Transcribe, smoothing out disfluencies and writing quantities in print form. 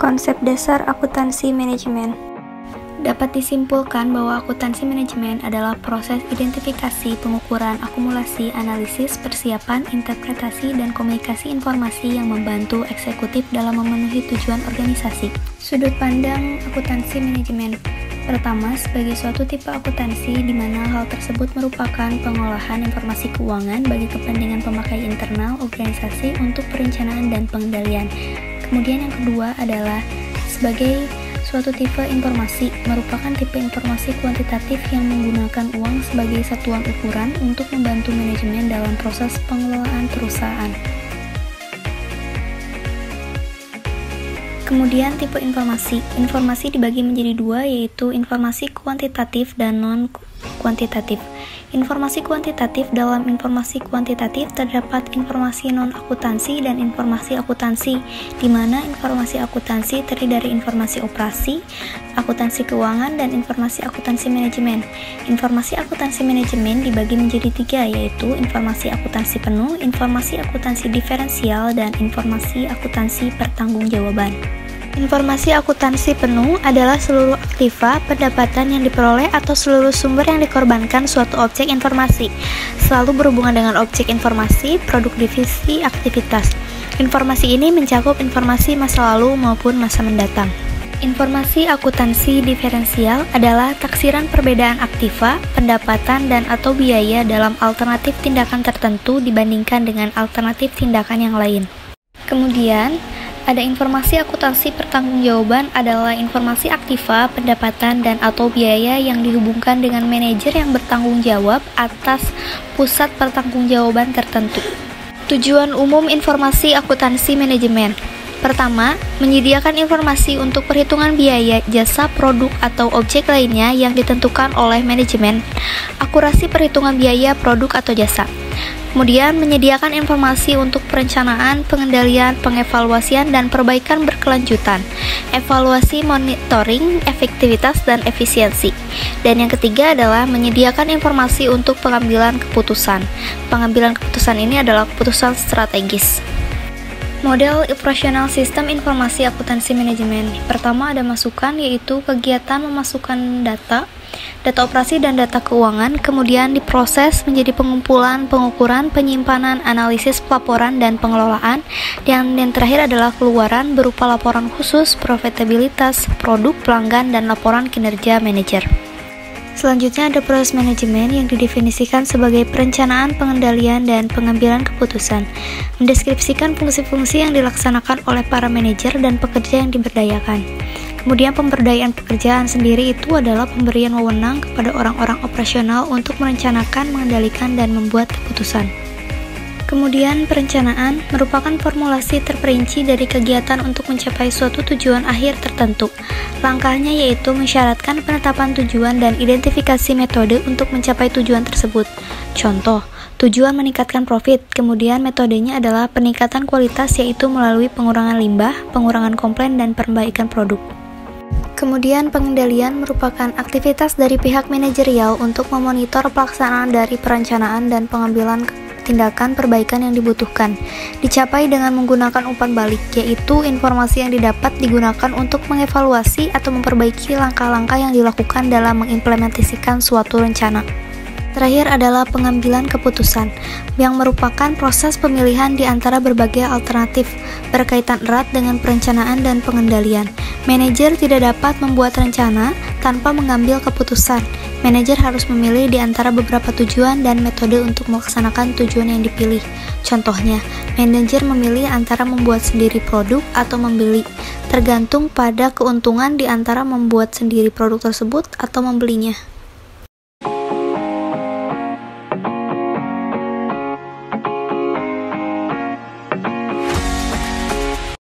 Konsep dasar akuntansi manajemen. Dapat disimpulkan bahwa akuntansi manajemen adalah proses identifikasi, pengukuran, akumulasi, analisis, persiapan, interpretasi, dan komunikasi informasi yang membantu eksekutif dalam memenuhi tujuan organisasi. Sudut pandang akuntansi manajemen. Pertama, sebagai suatu tipe akuntansi di mana hal tersebut merupakan pengolahan informasi keuangan bagi kepentingan pemakai internal organisasi untuk perencanaan dan pengendalian. Kemudian yang kedua adalah sebagai suatu tipe informasi, merupakan tipe informasi kuantitatif yang menggunakan uang sebagai satuan ukuran untuk membantu manajemen dalam proses pengelolaan perusahaan. Kemudian tipe informasi. Informasi dibagi menjadi dua, yaitu informasi kuantitatif dan non-kuantitatif. Informasi kuantitatif. Dalam informasi kuantitatif terdapat informasi non-akuntansi dan informasi akuntansi, di mana informasi akuntansi terdiri dari informasi operasi, akuntansi keuangan, dan informasi akuntansi manajemen. Informasi akuntansi manajemen dibagi menjadi tiga, yaitu informasi akuntansi penuh, informasi akuntansi diferensial, dan informasi akuntansi pertanggungjawaban. Informasi akuntansi penuh adalah seluruh aktiva, pendapatan yang diperoleh atau seluruh sumber yang dikorbankan suatu objek informasi, selalu berhubungan dengan objek informasi, produk divisi, aktivitas. Informasi ini mencakup informasi masa lalu maupun masa mendatang. Informasi akuntansi diferensial adalah taksiran perbedaan aktiva, pendapatan, dan atau biaya dalam alternatif tindakan tertentu dibandingkan dengan alternatif tindakan yang lain. Kemudian, ada informasi akuntansi pertanggungjawaban adalah informasi aktiva, pendapatan, dan atau biaya yang dihubungkan dengan manajer yang bertanggung jawab atas pusat pertanggungjawaban tertentu. Tujuan umum informasi akuntansi manajemen. Pertama, menyediakan informasi untuk perhitungan biaya, jasa, produk, atau objek lainnya yang ditentukan oleh manajemen. Akurasi perhitungan biaya, produk, atau jasa. Kemudian, menyediakan informasi untuk perencanaan, pengendalian, pengevaluasian, dan perbaikan berkelanjutan. Evaluasi, monitoring, efektivitas, dan efisiensi. Dan yang ketiga adalah menyediakan informasi untuk pengambilan keputusan. Pengambilan keputusan ini adalah keputusan strategis. Model operasional sistem informasi akuntansi manajemen. Pertama ada masukan, yaitu kegiatan memasukkan data operasi dan data keuangan, kemudian diproses menjadi pengumpulan, pengukuran, penyimpanan, analisis, pelaporan, dan pengelolaan. Dan yang terakhir adalah keluaran berupa laporan khusus, profitabilitas, produk, pelanggan, dan laporan kinerja manajer. Selanjutnya ada proses manajemen yang didefinisikan sebagai perencanaan, pengendalian, dan pengambilan keputusan. Mendeskripsikan fungsi-fungsi yang dilaksanakan oleh para manajer dan pekerja yang diberdayakan. Kemudian pemberdayaan pekerjaan sendiri itu adalah pemberian wewenang kepada orang-orang operasional untuk merencanakan, mengendalikan, dan membuat keputusan. Kemudian perencanaan merupakan formulasi terperinci dari kegiatan untuk mencapai suatu tujuan akhir tertentu. Langkahnya yaitu mensyaratkan penetapan tujuan dan identifikasi metode untuk mencapai tujuan tersebut. Contoh, tujuan meningkatkan profit, kemudian metodenya adalah peningkatan kualitas yaitu melalui pengurangan limbah, pengurangan komplain, dan perbaikan produk. Kemudian pengendalian merupakan aktivitas dari pihak manajerial untuk memonitor pelaksanaan dari perencanaan dan pengambilan tindakan perbaikan yang dibutuhkan, dicapai dengan menggunakan umpan balik, yaitu informasi yang didapat digunakan untuk mengevaluasi atau memperbaiki langkah-langkah yang dilakukan dalam mengimplementasikan suatu rencana. Terakhir adalah pengambilan keputusan, yang merupakan proses pemilihan di antara berbagai alternatif, berkaitan erat dengan perencanaan dan pengendalian. Manajer tidak dapat membuat rencana tanpa mengambil keputusan. Manajer harus memilih di antara beberapa tujuan dan metode untuk melaksanakan tujuan yang dipilih. Contohnya, manajer memilih antara membuat sendiri produk atau membeli, tergantung pada keuntungan di antara membuat sendiri produk tersebut atau membelinya.